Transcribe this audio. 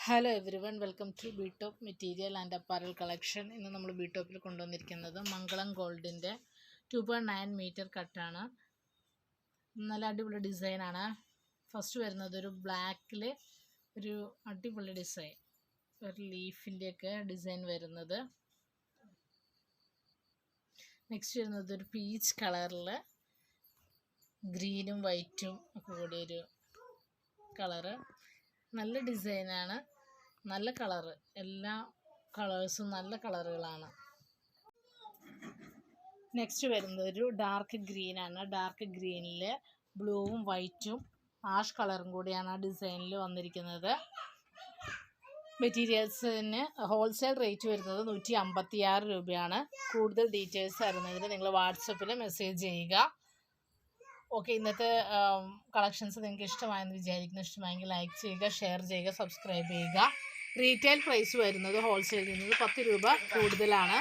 Hello everyone, welcome to B top material and apparel collection. ഇന്ന് നമ്മൾ B ടോപ്പിൽ കൊണ്ടുവന്നിരിക്കുന്നത് മംഗളം ഗോൾഡിൻ്റെ 2.9 മീറ്റർ കട്ടാണ്. നല്ല അടിപൊളി ഡിസൈനാണ്. ഫസ്റ്റ് വരുന്നത് ഒരു ബ്ലാക്കിൽ ഒരു അടിപൊളി ഡിസൈൻ, ഒരു ലീഫിൻ്റെയൊക്കെ ഡിസൈൻ വരുന്നത്. നെക്സ്റ്റ് വരുന്നത് ഒരു പീച്ച് കളറിൽ ഗ്രീനും വൈറ്റും ഒക്കെ കൂടിയൊരു കളറ്. നല്ല ഡിസൈനാണ്, നല്ല കളറ്, എല്ലാ കളേഴ്സും നല്ല കളറുകളാണ്. നെക്സ്റ്റ് വരുന്നത് ഒരു ഡാർക്ക് ഗ്രീനാണ്. ഡാർക്ക് ഗ്രീനിൽ ബ്ലൂവും വൈറ്റും ആഷ് കളറും കൂടിയാണ് ആ ഡിസൈനിൽ വന്നിരിക്കുന്നത്. മെറ്റീരിയൽസിന് ഹോൾസെയിൽ റേറ്റ് വരുന്നത് 156 രൂപയാണ്. കൂടുതൽ ഡീറ്റെയിൽസ് അറിയുന്നതിന് നിങ്ങൾ വാട്സപ്പിൽ മെസ്സേജ് ചെയ്യുക. ഓക്കെ, ഇന്നത്തെ കളക്ഷൻസ് നിങ്ങൾക്ക് ഇഷ്ടമായെന്ന് വിചാരിക്കുന്നു. ഇഷ്ടമായെങ്കിൽ ലൈക്ക് ചെയ്യുക, ഷെയർ ചെയ്യുക, സബ്സ്ക്രൈബ് ചെയ്യുക. റീറ്റെയിൽ പ്രൈസ് വരുന്നത് ഹോൾസെയിൽ ചെയ്യുന്നത് 10 രൂപ കൂടുതലാണ്.